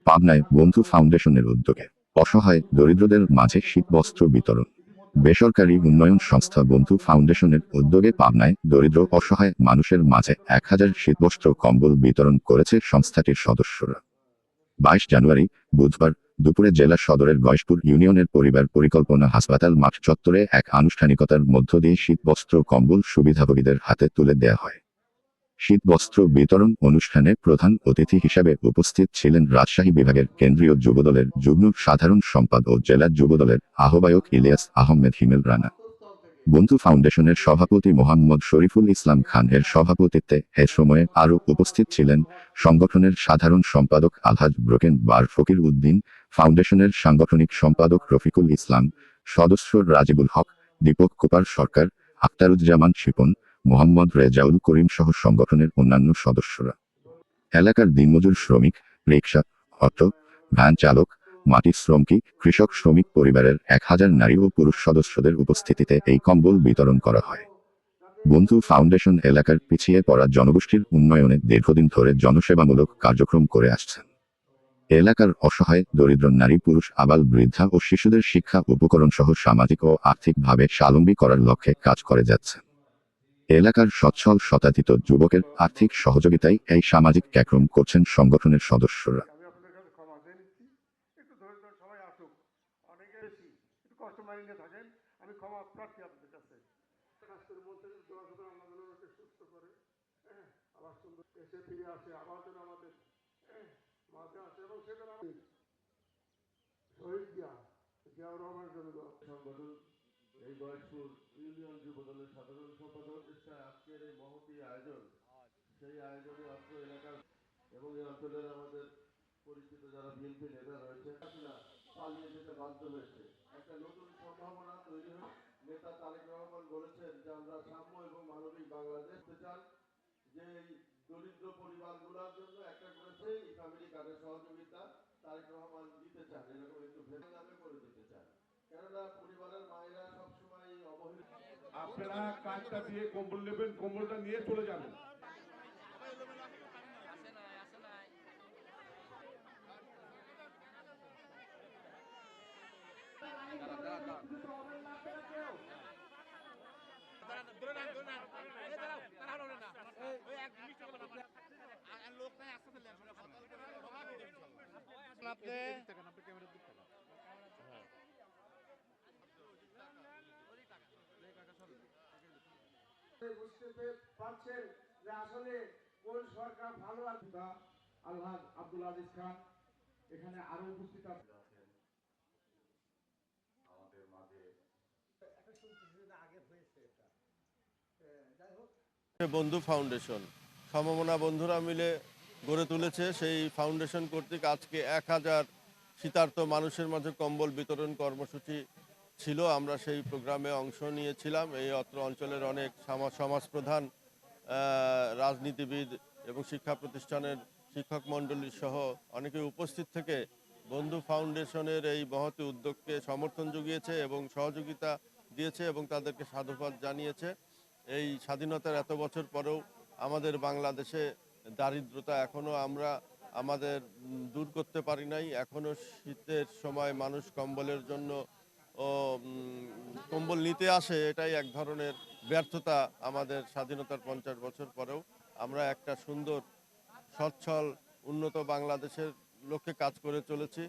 পাবনায় বন্ধু ফাউন্ডেশনের উদ্যোগে অসহায় দরিদ্রদের মাঝে শীতবস্ত্র বিতরণ। বেসরকারি উন্নয়ন সংস্থা বন্ধু ফাউন্ডেশনের উদ্যোগে পাবনায় দরিদ্র অসহায় মানুষের মাঝে 1000 শীতবস্ত্র কম্বল বিতরণ করেছে সংস্থাটির সদস্যরা। 22 জানুয়ারি বুধবার দুপুরে জেলা সদরের গয়েশপুর ইউনিয়নের পরিবার পরিকল্পনা হাসপাতাল মাঠ চত্বরে এক আনুষ্ঠানিকতার মধ্য দিয়ে শীতবস্ত্র কম্বল সুবিধাভোগীদের হাতে তুলে দেয়া হয়। শীতবস্ত্র বিতরণ অনুষ্ঠানে প্রধান অতিথি হিসাবে উপস্থিত ছিলেন রাজশাহী বিভাগের কেন্দ্রীয় যুবদলের যুগ্ম সাধারণ সম্পাদক ও জেলা যুবদলের আহ্বায়ক ইলিয়াস আহমেদ হিমেল রানা। বন্ধু ফাউন্ডেশনের সভাপতি মোহাম্মদ শরীফুল ইসলাম খান এর সভাপতিত্বে এ সময়ে আরও উপস্থিত ছিলেন সংগঠনের সাধারণ সম্পাদক আলহাজ ব্রোকেন বার ফকির উদ্দিন, ফাউন্ডেশনের সাংগঠনিক সম্পাদক রফিকুল ইসলাম, সদস্য রাজিবুল হক, দীপক কুপার সরকার, আখতারুজ্জামান শিপন, মোহাম্মদ রেজাউল করিম সহ সংগঠনের অন্যান্য সদস্যরা। এলাকার দিনমজুর শ্রমিক, রিকশা, অটো, ভ্যান চালক, মাটি শ্রমিক, কৃষক শ্রমিক পরিবারের 1000 নারী ও পুরুষ সদস্যদের উপস্থিতিতে এই কম্বল বিতরণ করা হয়। বন্ধু ফাউন্ডেশন এলাকার পিছিয়ে পড়া জনগোষ্ঠীর উন্নয়নে দীর্ঘদিন ধরে জনসেবামূলক কার্যক্রম করে আসছেন। এলাকার অসহায় দরিদ্র নারী পুরুষ আবাল বৃদ্ধা ও শিশুদের শিক্ষা উপকরণ সহ সামাজিক ও আর্থিকভাবে স্বাবলম্বী করার লক্ষ্যে কাজ করে যাচ্ছে। এলাকার সচ্ছল শতাধিক যুবকের আর্থিক সহযোগিতায় এই সামাজিক কার্যক্রম করছেন সংগঠনের সদস্যরা। এই গয়েশপুর ইউনিয়ন যুবদলের সাধারণ সম্পাদক আজকের এই মহতী আয়োজন, সেই আয়োজনে অত্র এলাকার এবং এই অঞ্চলের আমাদের পরিচিত যারা বিএনপি নেতা রয়েছে পালিয়ে যেতে বাধ্য হয়েছে। একটা নতুন সম্ভাবনা তৈরি হয়ে নেতা তারেক রহমান বলেছেন যে আমরা সাম্য এবং মানবিক বাংলাদেশ চান, যে এই দরিদ্র পরিবারগুলোর জন্য একটা করেছে এই ফ্যামিলি কার্ডের সহযোগিতা তারেক রহমান দিতে চান, এরকম একটু ভেবে নামে করে দিতে চান। কেননা পরিবারের মায়েরা সবসময় অবহেলিত। আপনারা কার্ডটা দিয়ে কম্বল নেবেন, কম্বলটা নিয়ে চলে যাবেন। বুঝতে পারছেন যে আসলে কোন সরকার ভালো আছে। আলহাজ আব্দুল আজিজ খান এখানে আরো উপস্থিত আছেন আমাদের মাঝে। বন্ধু ফাউন্ডেশন সমমনা বন্ধুরা মিলে গড়ে তুলেছে। সেই ফাউন্ডেশন কর্তৃক আজকে 1000 শীতার্ত মানুষের মাঝে কম্বল বিতরণ কর্মসূচি ছিল। আমরা সেই প্রোগ্রামে অংশ নিয়েছিলাম। এই অত্র অঞ্চলের অনেক সমাজপ্রধান, রাজনীতিবিদ এবং শিক্ষা প্রতিষ্ঠানের শিক্ষক মণ্ডলী সহ অনেকে উপস্থিত থেকে বন্ধু ফাউন্ডেশনের এই মহতী উদ্যোগকে সমর্থন জুগিয়েছে এবং সহযোগিতা দিয়েছে এবং তাদেরকে সাধুবাদ জানিয়েছে। এই স্বাধীনতার এত বছর পরেও আমাদের বাংলাদেশে দারিদ্রতা এখনও আমাদের দূর করতে পারি নাই। এখনও শীতের সময় মানুষ কম্বলের জন্য কম্বল নিতে আসে, এটাই এক ধরনের ব্যর্থতা। আমাদের স্বাধীনতার 50 বছর পরেও আমরা একটা সুন্দর সচ্ছল উন্নত বাংলাদেশের লক্ষ্যে কাজ করে চলেছি।